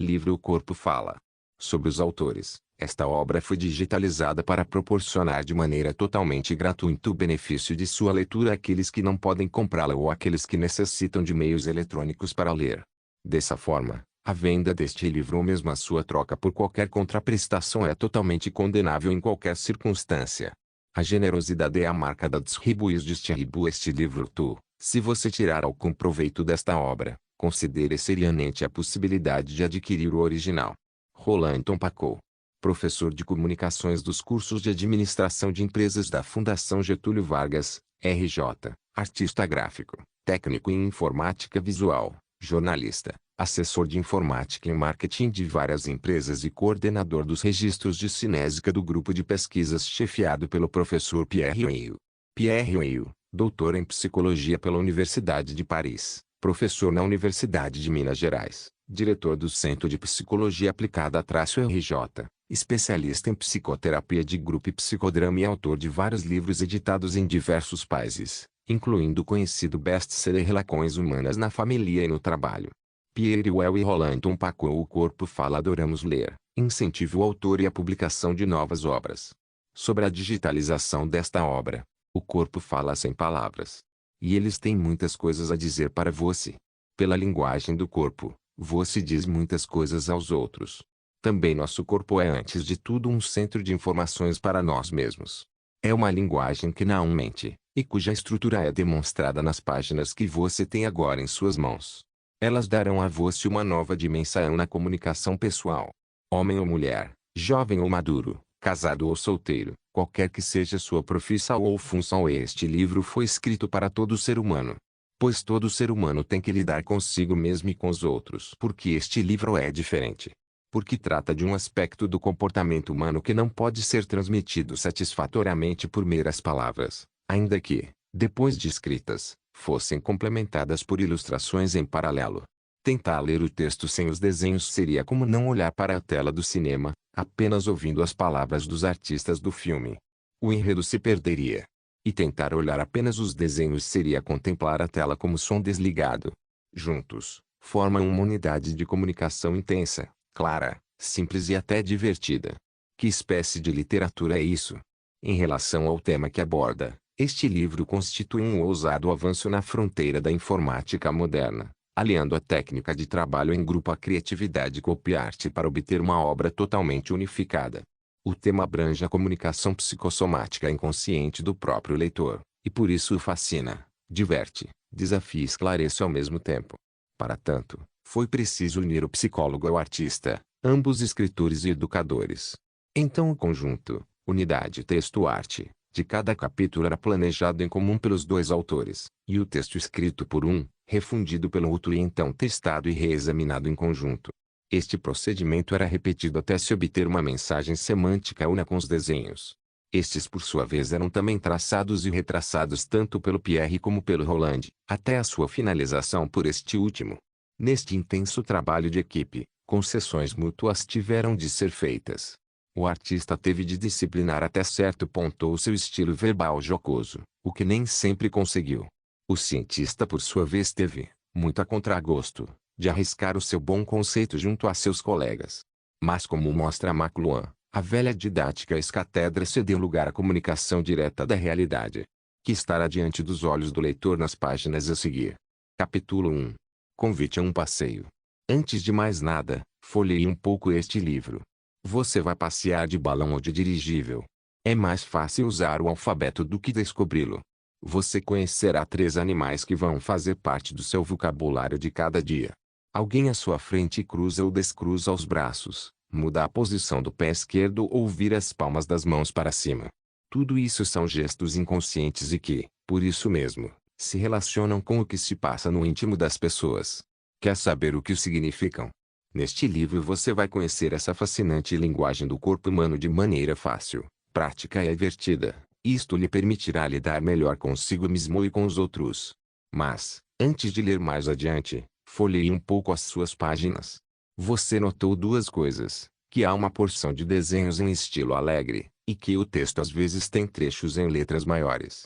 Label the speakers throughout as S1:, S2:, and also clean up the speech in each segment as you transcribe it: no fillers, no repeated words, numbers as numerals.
S1: Livro O Corpo Fala. Sobre os autores, esta obra foi digitalizada para proporcionar de maneira totalmente gratuita o benefício de sua leitura àqueles que não podem comprá-la ou àqueles que necessitam de meios eletrônicos para ler. Dessa forma, a venda deste livro ou mesmo a sua troca por qualquer contraprestação é totalmente condenável em qualquer circunstância. A generosidade é a marca da distribuição este livro tu. Se você tirar algum proveito desta obra, considere seriamente a possibilidade de adquirir o original. Rolanton Pacou, professor de comunicações dos cursos de administração de empresas da Fundação Getúlio Vargas, RJ, artista gráfico, técnico em informática visual, jornalista, assessor de informática e marketing de várias empresas e coordenador dos registros de cinésica do grupo de pesquisas chefiado pelo professor Pierre Weil. Pierre Weil, doutor em psicologia pela Universidade de Paris, professor na Universidade de Minas Gerais, diretor do Centro de Psicologia Aplicada-RJ, especialista em psicoterapia de grupo e psicodrama e autor de vários livros editados em diversos países, incluindo o conhecido best-seller Relações Humanas na Família e no Trabalho. Pierre Weil e Rolanton Pacou. O Corpo Fala. Adoramos ler, incentive o autor e a publicação de novas obras. Sobre a digitalização desta obra, O Corpo Fala sem palavras. E eles têm muitas coisas a dizer para você. Pela linguagem do corpo, você diz muitas coisas aos outros. Também nosso corpo é antes de tudo um centro de informações para nós mesmos. É uma linguagem que não mente, e cuja estrutura é demonstrada nas páginas que você tem agora em suas mãos. Elas darão a você uma nova dimensão na comunicação pessoal. Homem ou mulher, jovem ou maduro, casado ou solteiro, qualquer que seja sua profissão ou função, este livro foi escrito para todo ser humano. Pois todo ser humano tem que lidar consigo mesmo e com os outros. Porque este livro é diferente. Porque trata de um aspecto do comportamento humano que não pode ser transmitido satisfatoriamente por meras palavras, ainda que, depois de escritas, fossem complementadas por ilustrações em paralelo. Tentar ler o texto sem os desenhos seria como não olhar para a tela do cinema, apenas ouvindo as palavras dos artistas do filme. O enredo se perderia. E tentar olhar apenas os desenhos seria contemplar a tela como som desligado. Juntos, formam uma unidade de comunicação intensa, clara, simples e até divertida. Que espécie de literatura é isso? Em relação ao tema que aborda, este livro constitui um ousado avanço na fronteira da informática moderna, aliando a técnica de trabalho em grupo à criatividade e copy-art para obter uma obra totalmente unificada. O tema abrange a comunicação psicossomática inconsciente do próprio leitor, e por isso o fascina, diverte, desafia e esclarece ao mesmo tempo. Para tanto, foi preciso unir o psicólogo ao artista, ambos escritores e educadores. Então o conjunto, unidade texto-arte, de cada capítulo era planejado em comum pelos dois autores, e o texto escrito por um, refundido pelo outro e então testado e reexaminado em conjunto. Este procedimento era repetido até se obter uma mensagem semântica una com os desenhos. Estes por sua vez eram também traçados e retraçados tanto pelo Pierre como pelo Roland, até a sua finalização por este último. Neste intenso trabalho de equipe, concessões mútuas tiveram de ser feitas. O artista teve de disciplinar até certo ponto o seu estilo verbal jocoso, o que nem sempre conseguiu. O cientista por sua vez teve, muito a contragosto, de arriscar o seu bom conceito junto a seus colegas. Mas como mostra McLuhan, a velha didática ex-cátedra cedeu lugar à comunicação direta da realidade, que estará diante dos olhos do leitor nas páginas a seguir. Capítulo 1. Convite a um passeio. Antes de mais nada, folheie um pouco este livro. Você vai passear de balão ou de dirigível. É mais fácil usar o alfabeto do que descobri-lo. Você conhecerá 3 animais que vão fazer parte do seu vocabulário de cada dia. Alguém à sua frente cruza ou descruza os braços, muda a posição do pé esquerdo ou vira as palmas das mãos para cima. Tudo isso são gestos inconscientes e que, por isso mesmo, se relacionam com o que se passa no íntimo das pessoas. Quer saber o que significam? Neste livro você vai conhecer essa fascinante linguagem do corpo humano de maneira fácil, prática e divertida. Isto lhe permitirá lidar melhor consigo mesmo e com os outros. Mas, antes de ler mais adiante, folheie um pouco as suas páginas. Você notou 2 coisas: que há uma porção de desenhos em estilo alegre, e que o texto às vezes tem trechos em letras maiores.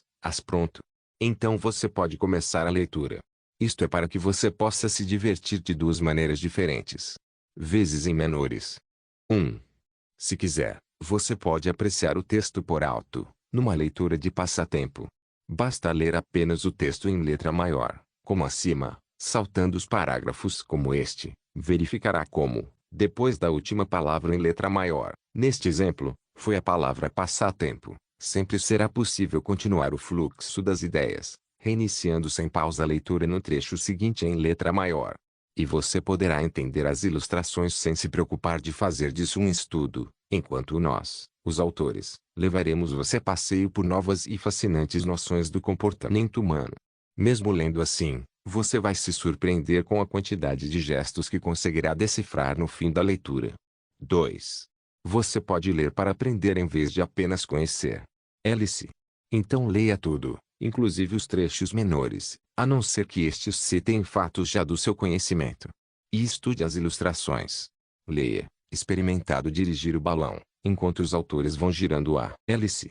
S1: Pronto. Então você pode começar a leitura. Isto é para que você possa se divertir de 2 maneiras diferentes. vezes em menores. 1. Se quiser, você pode apreciar o texto por alto, numa leitura de passatempo. Basta ler apenas o texto em letra maior, como acima, saltando os parágrafos como este, verificará como, depois da última palavra em letra maior, neste exemplo, foi a palavra passatempo, sempre será possível continuar o fluxo das ideias, reiniciando sem pausa a leitura no trecho seguinte em letra maior. E você poderá entender as ilustrações sem se preocupar de fazer disso um estudo, enquanto nós, os autores, levaremos você a passeio por novas e fascinantes noções do comportamento humano. Mesmo lendo assim, você vai se surpreender com a quantidade de gestos que conseguirá decifrar no fim da leitura. 2. Você pode ler para aprender em vez de apenas conhecer. Hélice. Então leia tudo, inclusive os trechos menores, a não ser que estes citem fatos já do seu conhecimento. E estude as ilustrações. Leia, experimentado dirigir o balão, enquanto os autores vão girando a hélice.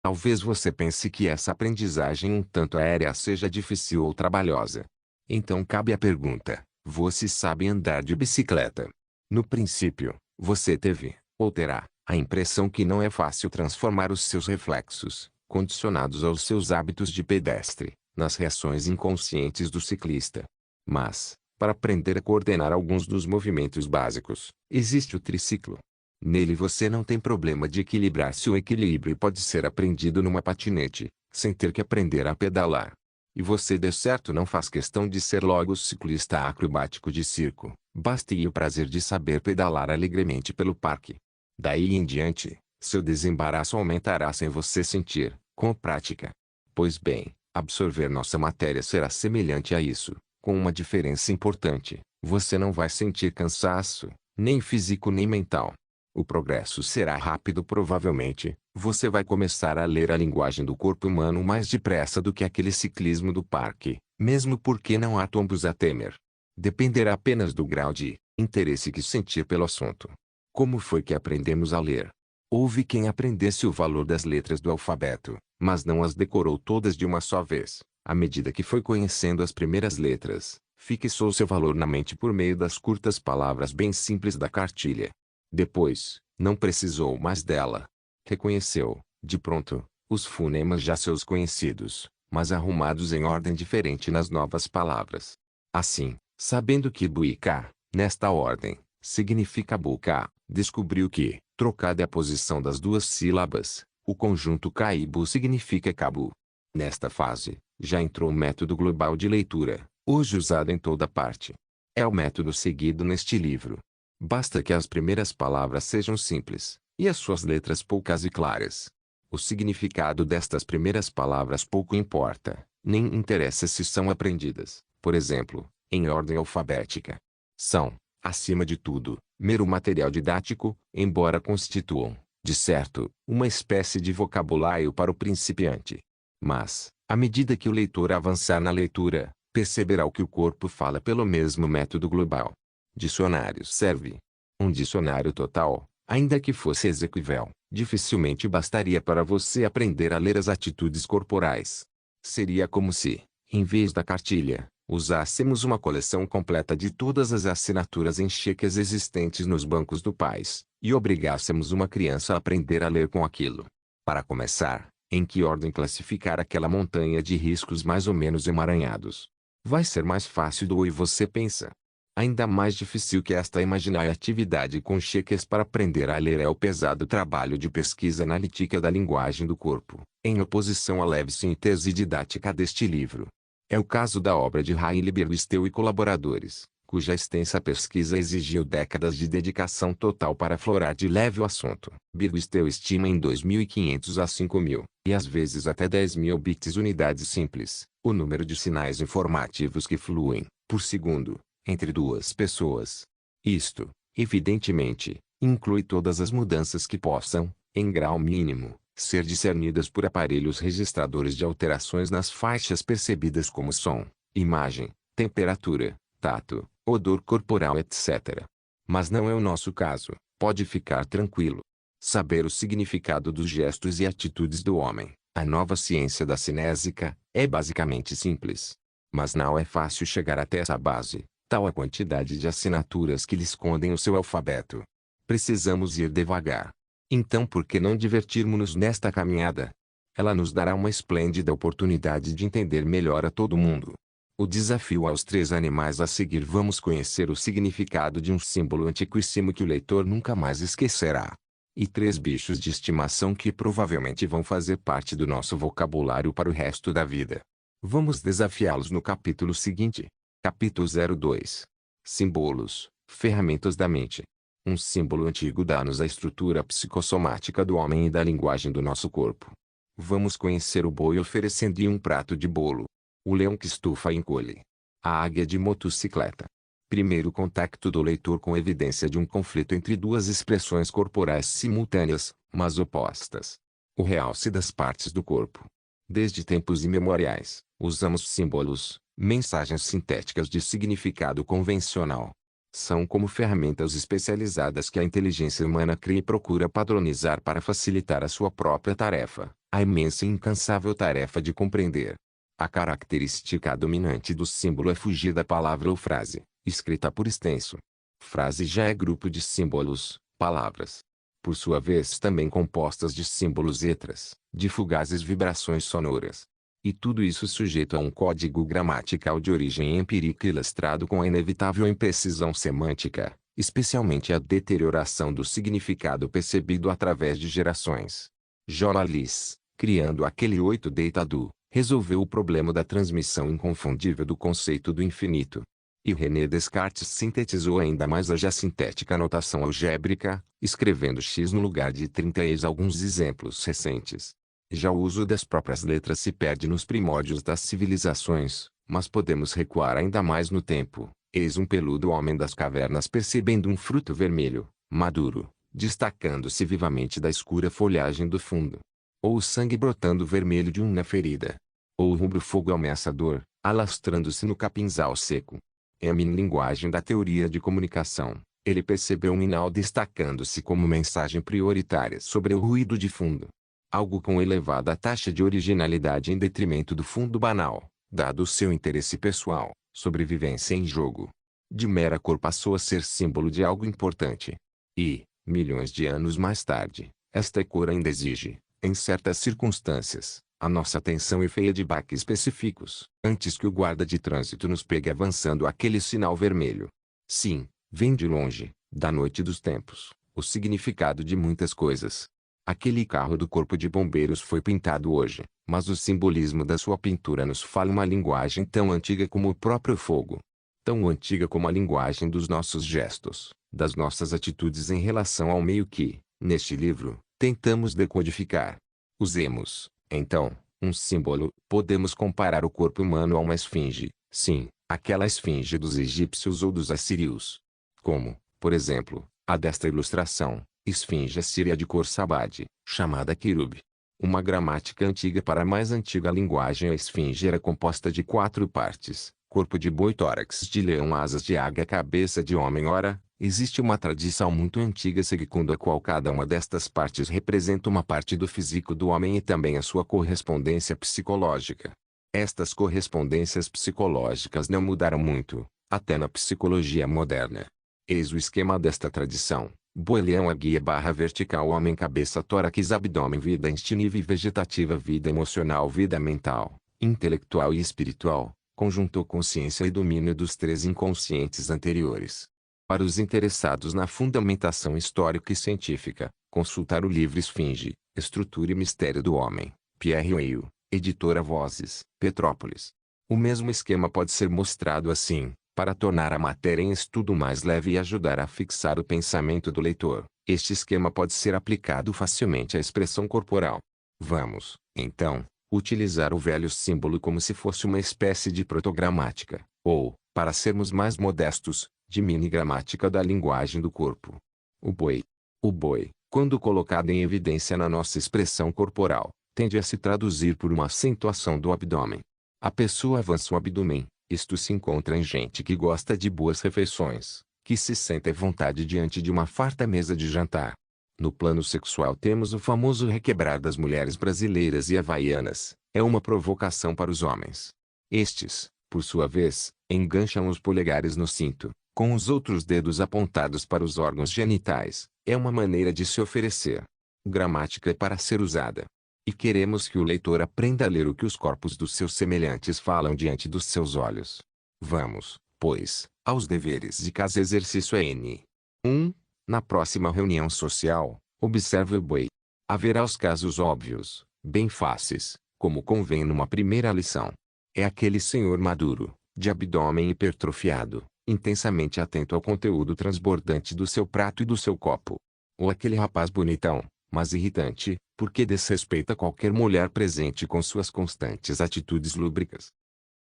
S1: Talvez você pense que essa aprendizagem um tanto aérea seja difícil ou trabalhosa. Então cabe a pergunta: você sabe andar de bicicleta? No princípio, você teve, ou terá, a impressão que não é fácil transformar os seus reflexos, condicionados aos seus hábitos de pedestre, nas reações inconscientes do ciclista. Mas, para aprender a coordenar alguns dos movimentos básicos, existe o triciclo. Nele você não tem problema de equilibrar. Se o equilíbrio pode ser aprendido numa patinete, sem ter que aprender a pedalar. E você de certo não faz questão de ser logo ciclista acrobático de circo, basta-lhe o prazer de saber pedalar alegremente pelo parque. Daí em diante, seu desembaraço aumentará sem você sentir, com a prática. Pois bem, absorver nossa matéria será semelhante a isso, com uma diferença importante: você não vai sentir cansaço, nem físico nem mental. O progresso será rápido provavelmente, você vai começar a ler a linguagem do corpo humano mais depressa do que aquele ciclismo do parque, mesmo porque não há tombos a temer. Dependerá apenas do grau de interesse que sentir pelo assunto. Como foi que aprendemos a ler? Houve quem aprendesse o valor das letras do alfabeto, mas não as decorou todas de uma só vez. À medida que foi conhecendo as primeiras letras, fixou seu valor na mente por meio das curtas palavras bem simples da cartilha. Depois, não precisou mais dela. Reconheceu, de pronto, os fonemas já seus conhecidos, mas arrumados em ordem diferente nas novas palavras. Assim, sabendo que buiká, nesta ordem, significa boca, descobriu que, trocada a posição das duas sílabas, o conjunto caibu significa cabu. Nesta fase, já entrou o método global de leitura, hoje usado em toda parte. É o método seguido neste livro. Basta que as primeiras palavras sejam simples, e as suas letras poucas e claras. O significado destas primeiras palavras pouco importa, nem interessa se são aprendidas, por exemplo, em ordem alfabética. São, acima de tudo, mero material didático, embora constituam, de certo, uma espécie de vocabulário para o principiante. Mas, à medida que o leitor avançar na leitura, perceberá que o corpo fala pelo mesmo método global. Dicionário serve. Um dicionário total, ainda que fosse execuível, dificilmente bastaria para você aprender a ler as atitudes corporais. Seria como se, em vez da cartilha, usássemos uma coleção completa de todas as assinaturas em cheques existentes nos bancos do país, e obrigássemos uma criança a aprender a ler com aquilo. Para começar, em que ordem classificar aquela montanha de riscos mais ou menos emaranhados? Vai ser mais fácil do que você pensa. Ainda mais difícil que esta imaginar a atividade com cheques para aprender a ler é o pesado trabalho de pesquisa analítica da linguagem do corpo, em oposição à leve síntese didática deste livro. É o caso da obra de Haile Birlisteu e colaboradores, cuja extensa pesquisa exigiu décadas de dedicação total para aflorar de leve o assunto. Birlisteu estima em 2.500 a 5.000, e às vezes até 10.000 bits unidades simples, o número de sinais informativos que fluem, por segundo, entre duas pessoas. Isto, evidentemente, inclui todas as mudanças que possam, em grau mínimo, ser discernidas por aparelhos registradores de alterações nas faixas percebidas como som, imagem, temperatura, tato, odor corporal etc. Mas não é o nosso caso, pode ficar tranquilo. Saber o significado dos gestos e atitudes do homem, a nova ciência da cinésica, é basicamente simples. Mas não é fácil chegar até essa base, Tal a quantidade de assinaturas que lhe escondem o seu alfabeto. Precisamos ir devagar. Então por que não divertirmos-nos nesta caminhada? Ela nos dará uma esplêndida oportunidade de entender melhor a todo mundo. O desafio aos 3 animais a seguir. Vamos conhecer o significado de um símbolo antiquíssimo que o leitor nunca mais esquecerá. E 3 bichos de estimação que provavelmente vão fazer parte do nosso vocabulário para o resto da vida. Vamos desafiá-los no capítulo seguinte. Capítulo 02. Símbolos, ferramentas da mente. Um símbolo antigo dá-nos a estrutura psicossomática do homem e da linguagem do nosso corpo. Vamos conhecer o boi oferecendo-lhe um prato de bolo. O leão que estufa e encolhe. A águia de motocicleta. Primeiro contacto do leitor com evidência de um conflito entre 2 expressões corporais simultâneas, mas opostas. O realce das partes do corpo. Desde tempos imemoriais, usamos símbolos, mensagens sintéticas de significado convencional. São como ferramentas especializadas que a inteligência humana cria e procura padronizar para facilitar a sua própria tarefa, a imensa e incansável tarefa de compreender. A característica dominante do símbolo é fugir da palavra ou frase, escrita por extenso. Frase já é grupo de símbolos, palavras. Por sua vez também compostas de símbolos letras, de fugazes vibrações sonoras. E tudo isso sujeito a um código gramatical de origem empírica ilustrado com a inevitável imprecisão semântica, especialmente a deterioração do significado percebido através de gerações. Joralis, criando aquele 8 deitado, resolveu o problema da transmissão inconfundível do conceito do infinito. E René Descartes sintetizou ainda mais a já sintética notação algébrica, escrevendo x no lugar de 30. Eis alguns exemplos recentes. Já o uso das próprias letras se perde nos primórdios das civilizações, mas podemos recuar ainda mais no tempo. Eis um peludo homem das cavernas percebendo um fruto vermelho, maduro, destacando-se vivamente da escura folhagem do fundo. Ou o sangue brotando vermelho de uma ferida. Ou o rubro fogo ameaçador, alastrando-se no capinzal seco. Em linguagem da teoria de comunicação, ele percebeu um minal destacando-se como mensagem prioritária sobre o ruído de fundo. Algo com elevada taxa de originalidade em detrimento do fundo banal, dado o seu interesse pessoal, sobrevivência em jogo. De mera cor passou a ser símbolo de algo importante. E, milhões de anos mais tarde, esta cor ainda exige, em certas circunstâncias, a nossa atenção e feia de baques específicos, antes que o guarda de trânsito nos pegue avançando aquele sinal vermelho. Sim, vem de longe, da noite dos tempos, o significado de muitas coisas. Aquele carro do corpo de bombeiros foi pintado hoje, mas o simbolismo da sua pintura nos fala uma linguagem tão antiga como o próprio fogo. Tão antiga como a linguagem dos nossos gestos, das nossas atitudes em relação ao meio que, neste livro, tentamos decodificar. Usemos, então, um símbolo. Podemos comparar o corpo humano a uma esfinge, sim, aquela esfinge dos egípcios ou dos assírios. Como, por exemplo, a desta ilustração, esfinge assíria de Khorsabad, chamada Querub. Uma gramática antiga para a mais antiga linguagem. A esfinge era composta de 4 partes: corpo de boi, tórax de leão, asas de águia, cabeça de homem. Ora, existe uma tradição muito antiga segundo a qual cada uma destas partes representa uma parte do físico do homem e também a sua correspondência psicológica. Estas correspondências psicológicas não mudaram muito, até na psicologia moderna. Eis o esquema desta tradição: boi, leão, águia / vertical, homem, cabeça, tórax, abdômen, vida instintiva e vegetativa, vida emocional, vida mental, intelectual e espiritual, conjunto, consciência e domínio dos 3 inconscientes anteriores. Para os interessados na fundamentação histórica e científica, consultar o livro Esfinge, Estrutura e Mistério do Homem, Pierre Weil, editora Vozes, Petrópolis. O mesmo esquema pode ser mostrado assim, para tornar a matéria em estudo mais leve e ajudar a fixar o pensamento do leitor. Este esquema pode ser aplicado facilmente à expressão corporal. Vamos, então, utilizar o velho símbolo como se fosse uma espécie de protogramática, ou, para sermos mais modestos, de mini-gramática da linguagem do corpo. O boi. O boi, quando colocado em evidência na nossa expressão corporal, tende a se traduzir por uma acentuação do abdômen. A pessoa avança o abdômen. Isto se encontra em gente que gosta de boas refeições, que se sente à vontade diante de uma farta mesa de jantar. No plano sexual temos o famoso requebrar das mulheres brasileiras e havaianas, é uma provocação para os homens. Estes, Por sua vez, engancham os polegares no cinto, com os outros dedos apontados para os órgãos genitais. É uma maneira de se oferecer. Gramática para ser usada. E queremos que o leitor aprenda a ler o que os corpos dos seus semelhantes falam diante dos seus olhos. Vamos, pois, aos deveres de casa. Exercício N. 1. Na próxima reunião social, observe o boi. Haverá os casos óbvios, bem fáceis, como convém numa primeira lição. É aquele senhor maduro, de abdômen hipertrofiado, intensamente atento ao conteúdo transbordante do seu prato e do seu copo. Ou aquele rapaz bonitão, mas irritante, porque desrespeita qualquer mulher presente com suas constantes atitudes lúbricas.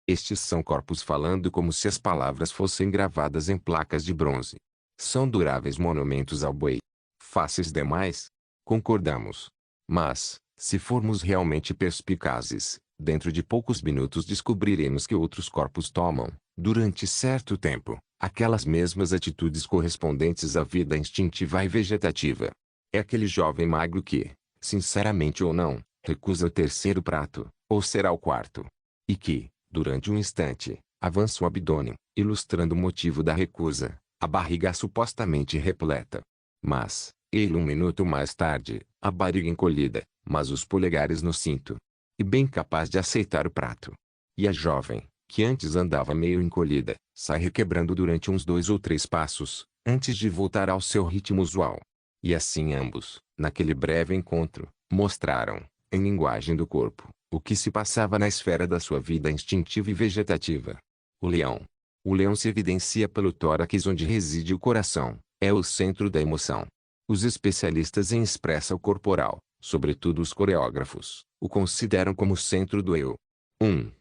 S1: Estes são corpos falando como se as palavras fossem gravadas em placas de bronze. São duráveis monumentos ao boi. Fáceis demais? Concordamos. Mas, se formos realmente perspicazes, dentro de poucos minutos descobriremos que outros corpos tomam, durante certo tempo, aquelas mesmas atitudes correspondentes à vida instintiva e vegetativa. É aquele jovem magro que, sinceramente ou não, recusa o terceiro prato, ou será o quarto. E que, durante um instante, avança o abdômen, ilustrando o motivo da recusa, a barriga supostamente repleta. Mas, ele um minuto mais tarde, a barriga encolhida, mas os polegares no cinto. E bem capaz de aceitar o prato. E a jovem, que antes andava meio encolhida, sai requebrando durante uns 2 ou 3 passos, antes de voltar ao seu ritmo usual. E assim ambos, naquele breve encontro, mostraram, em linguagem do corpo, o que se passava na esfera da sua vida instintiva e vegetativa. O leão. O leão se evidencia pelo tórax onde reside o coração, é o centro da emoção. Os especialistas em expressão corporal, sobretudo os coreógrafos, o consideram como o centro do eu. 1.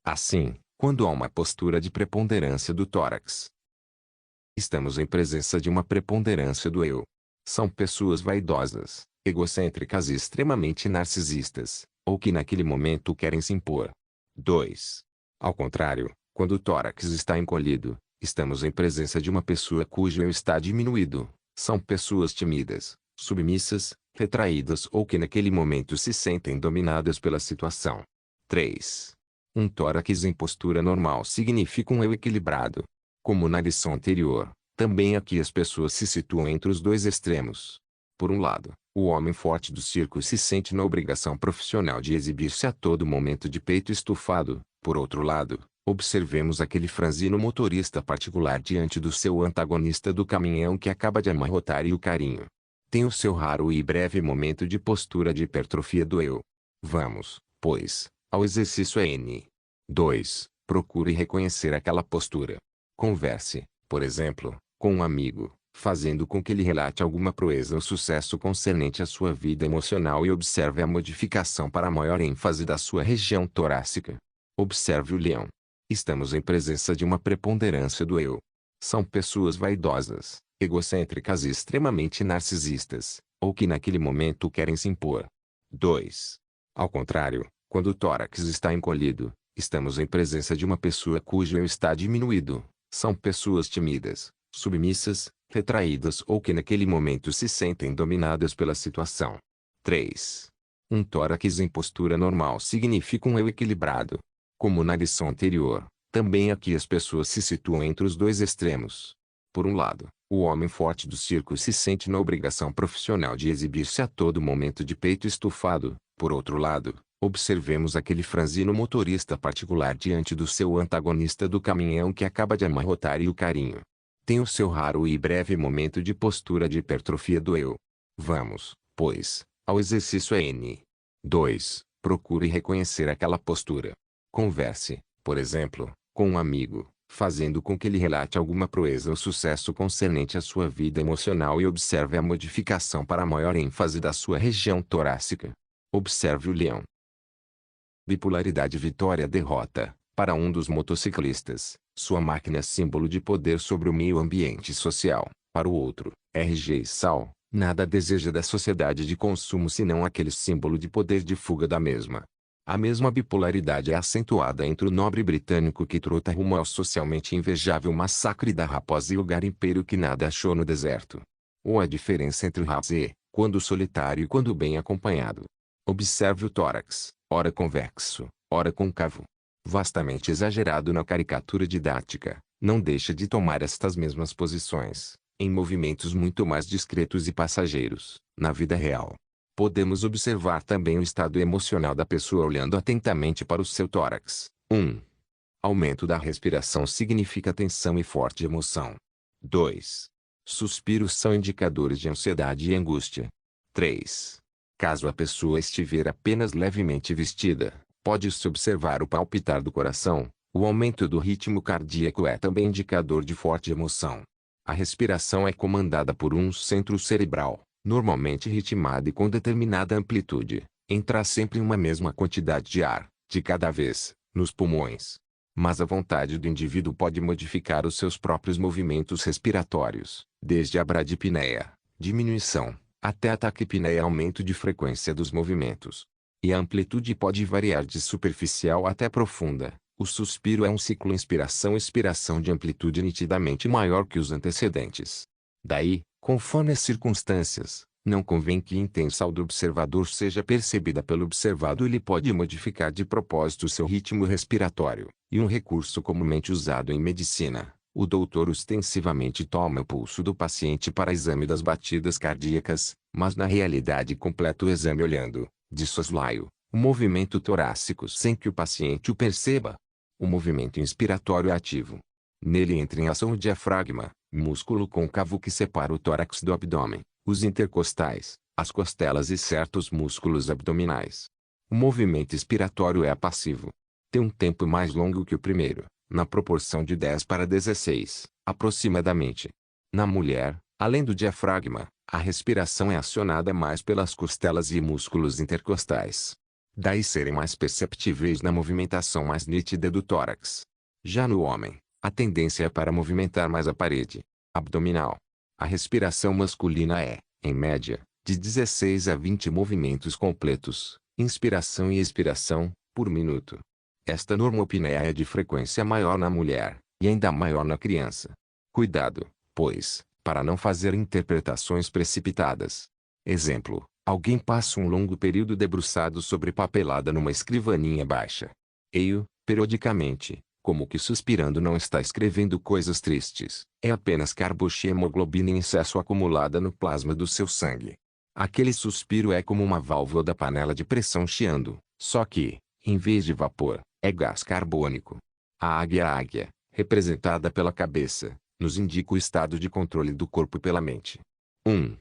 S1: Assim, quando há uma postura de preponderância do tórax, estamos em presença de uma preponderância do eu. São pessoas vaidosas, egocêntricas e extremamente narcisistas, ou que naquele momento querem se impor. 2. Ao contrário, quando o tórax está encolhido, estamos em presença de uma pessoa cujo eu está diminuído. São pessoas tímidas, submissas, retraídas ou que naquele momento se sentem dominadas pela situação. 3. Um tórax em postura normal significa um eu equilibrado. Como na lição anterior, também aqui as pessoas se situam entre os dois extremos. Por um lado, o homem forte do circo se sente na obrigação profissional de exibir-se a todo momento de peito estufado. Por outro lado, observemos aquele franzino motorista particular diante do seu antagonista do caminhão que acaba de amarrotar e o carinho. Tem o seu raro e breve momento de postura de hipertrofia do eu. Vamos, pois, ao exercício N. 2. Procure reconhecer aquela postura. Converse, por exemplo, com um amigo, fazendo com que ele relate alguma proeza ou sucesso concernente à sua vida emocional e observe a modificação para maior ênfase da sua região torácica. Observe o leão. Estamos em presença de uma preponderância do eu. São pessoas vaidosas, egocêntricas e extremamente narcisistas, ou que naquele momento querem se impor. 2. Ao contrário, quando o tórax está encolhido, estamos em presença de uma pessoa cujo eu está diminuído. São pessoas tímidas, submissas, retraídas ou que naquele momento se sentem dominadas pela situação. 3. Um tórax em postura normal significa um eu equilibrado. Como na lição anterior, também aqui as pessoas se situam entre os dois extremos. Por um lado, o homem forte do circo se sente na obrigação profissional de exibir-se a todo momento de peito estufado. Por outro lado, observemos aquele franzino motorista particular diante do seu antagonista do caminhão que acaba de amarrotar e o carinho. Tem o seu raro e breve momento de postura de hipertrofia do eu. Vamos, pois, ao exercício N. 2. Procure reconhecer aquela postura. Converse, por exemplo, com um amigo, fazendo com que ele relate alguma proeza ou sucesso concernente à sua vida emocional e observe a modificação para maior ênfase da sua região torácica. Observe o leão. Bipolaridade vitória-derrota. Para um dos motociclistas, sua máquina é símbolo de poder sobre o meio ambiente social. Para o outro, RG e sal, nada deseja da sociedade de consumo senão aquele símbolo de poder de fuga da mesma. A mesma bipolaridade é acentuada entre o nobre britânico que trota rumo ao socialmente invejável massacre da raposa e o garimpeiro que nada achou no deserto. Ou a diferença entre o rapaz, quando solitário e quando bem acompanhado. Observe o tórax, ora convexo, ora côncavo. vastamente exagerado na caricatura didática, não deixa de tomar estas mesmas posições, em movimentos muito mais discretos e passageiros, na vida real. Podemos observar também o estado emocional da pessoa olhando atentamente para o seu tórax. 1. Aumento da respiração significa tensão e forte emoção. 2. Suspiros são indicadores de ansiedade e angústia. 3. Caso a pessoa estiver apenas levemente vestida, pode-se observar o palpitar do coração. O aumento do ritmo cardíaco é também indicador de forte emoção. A respiração é comandada por um centro cerebral, normalmente ritmada e com determinada amplitude. Entra sempre uma mesma quantidade de ar, de cada vez, nos pulmões. Mas a vontade do indivíduo pode modificar os seus próprios movimentos respiratórios, desde a bradipneia, diminuição, até a taquipneia, aumento de frequência dos movimentos. E a amplitude pode variar de superficial até profunda. O suspiro é um ciclo inspiração-expiração de amplitude nitidamente maior que os antecedentes. Daí, conforme as circunstâncias, não convém que a intenção do observador seja percebida pelo observado. Ele pode modificar de propósito seu ritmo respiratório, e um recurso comumente usado em medicina. O doutor ostensivamente toma o pulso do paciente para exame das batidas cardíacas, mas na realidade completa o exame olhando, de soslaio, o movimento torácico sem que o paciente o perceba. O movimento inspiratório é ativo. Nele entra em ação o diafragma, músculo côncavo que separa o tórax do abdômen, os intercostais, as costelas e certos músculos abdominais. O movimento expiratório é passivo. Tem um tempo mais longo que o primeiro, na proporção de 10 para 16, aproximadamente. Na mulher, além do diafragma, a respiração é acionada mais pelas costelas e músculos intercostais. Daí serem mais perceptíveis na movimentação mais nítida do tórax. Já no homem, a tendência é para movimentar mais a parede abdominal. A respiração masculina é, em média, de 16 a 20 movimentos completos, inspiração e expiração, por minuto. Esta normopneia é de frequência maior na mulher, e ainda maior na criança. Cuidado, pois, para não fazer interpretações precipitadas. Exemplo: alguém passa um longo período debruçado sobre papelada numa escrivaninha baixa. Eio, periodicamente, como que suspirando, não está escrevendo coisas tristes. É apenas carboxiemoglobina em excesso acumulada no plasma do seu sangue. Aquele suspiro é como uma válvula da panela de pressão chiando, só que, em vez de vapor, é gás carbônico. A águia, representada pela cabeça, nos indica o estado de controle do corpo pela mente. 1.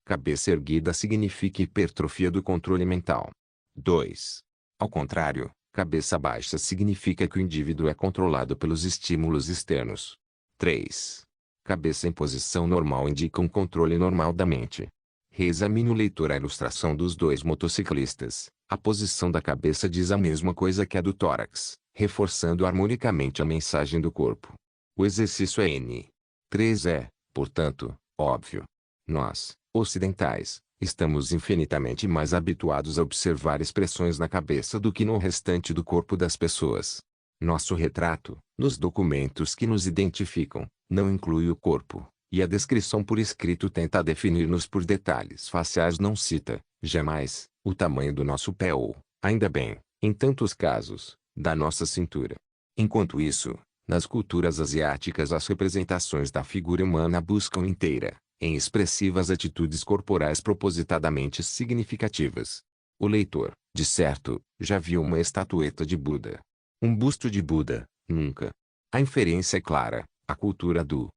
S1: Cabeça erguida significa hipertrofia do controle mental. 2. Ao contrário, cabeça baixa significa que o indivíduo é controlado pelos estímulos externos. 3. Cabeça em posição normal indica um controle normal da mente. Reexamine o leitor a ilustração dos dois motociclistas. A posição da cabeça diz a mesma coisa que a do tórax, reforçando harmonicamente a mensagem do corpo. O exercício é N. 3 é, portanto, óbvio. Nós, ocidentais, estamos infinitamente mais habituados a observar expressões na cabeça do que no restante do corpo das pessoas. Nosso retrato, nos documentos que nos identificam, não inclui o corpo, e a descrição por escrito tenta definir-nos por detalhes faciais, não cita, jamais, o tamanho do nosso pé ou, ainda bem, em tantos casos, da nossa cintura. Enquanto isso, nas culturas asiáticas as representações da figura humana buscam inteira, em expressivas atitudes corporais propositadamente significativas. O leitor, de certo, já viu uma estatueta de Buda. Um busto de Buda, nunca. A inferência é clara, a cultura do.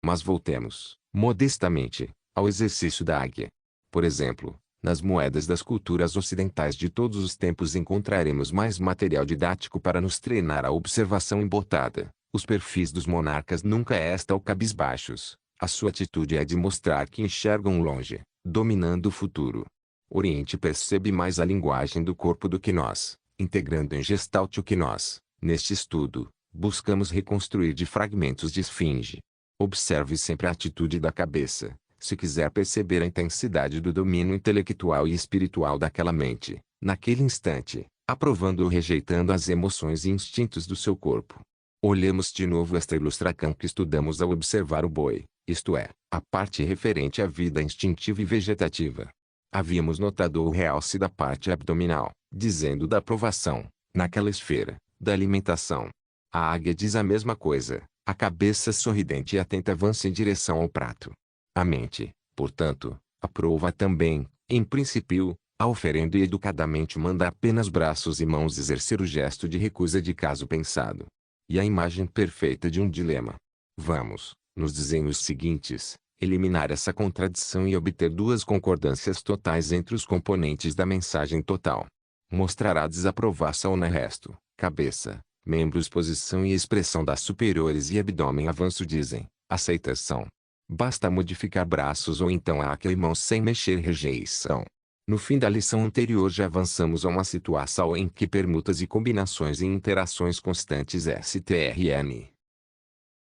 S1: Mas voltemos, modestamente, ao exercício da águia. Por exemplo, nas moedas das culturas ocidentais de todos os tempos encontraremos mais material didático para nos treinar a observação embotada. Os perfis dos monarcas nunca estão cabisbaixos. A sua atitude é de mostrar que enxergam longe, dominando o futuro. Oriente percebe mais a linguagem do corpo do que nós, integrando em Gestalt o que nós, neste estudo, buscamos reconstruir de fragmentos de esfinge. Observe sempre a atitude da cabeça, se quiser perceber a intensidade do domínio intelectual e espiritual daquela mente, naquele instante, aprovando ou rejeitando as emoções e instintos do seu corpo. Olhemos de novo esta ilustração que estudamos ao observar o boi, isto é, a parte referente à vida instintiva e vegetativa. Havíamos notado o realce da parte abdominal, dizendo da aprovação, naquela esfera, Da alimentação. A águia diz a mesma coisa, a cabeça sorridente e atenta avança em direção ao prato. A mente, portanto, aprova também, em princípio, a oferenda e educadamente manda apenas braços e mãos exercer o gesto de recusa de caso pensado. E a imagem perfeita de um dilema. Vamos, nos desenhos seguintes, eliminar essa contradição e obter duas concordâncias totais entre os componentes da mensagem total. Mostrará desaprovação no resto, cabeça, membros, posição e expressão das superiores e abdômen avanço dizem, aceitação. Basta modificar braços ou então áquia e mãos sem mexer rejeição. No fim da lição anterior já avançamos a uma situação em que permutas e combinações e interações constantes STRN.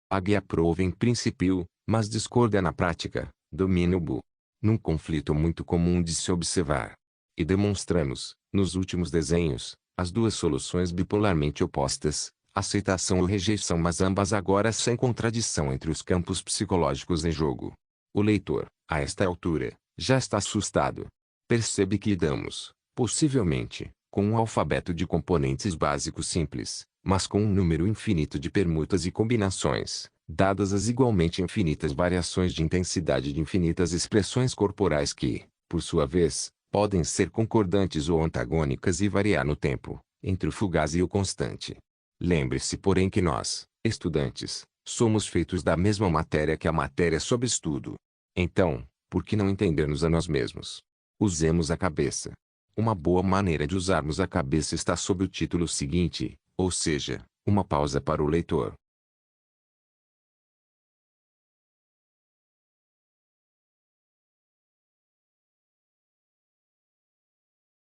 S1: Águia aprova em princípio, mas discorda na prática, domina o Bu. Num conflito muito comum de se observar. E demonstramos, nos últimos desenhos, as duas soluções bipolarmente opostas, aceitação ou rejeição, mas ambas agora sem contradição entre os campos psicológicos em jogo. O leitor, a esta altura, já está assustado. Percebe que lidamos, possivelmente, com um alfabeto de componentes básicos simples, mas com um número infinito de permutas e combinações, dadas as igualmente infinitas variações de intensidade de infinitas expressões corporais que, por sua vez, podem ser concordantes ou antagônicas e variar no tempo, entre o fugaz e o constante. Lembre-se, porém, que nós, estudantes, somos feitos da mesma matéria que a matéria sob estudo. Então, por que não entendermos a nós mesmos? Usemos a cabeça. Uma boa maneira de usarmos a cabeça está sob o título seguinte, ou seja, uma pausa para o leitor.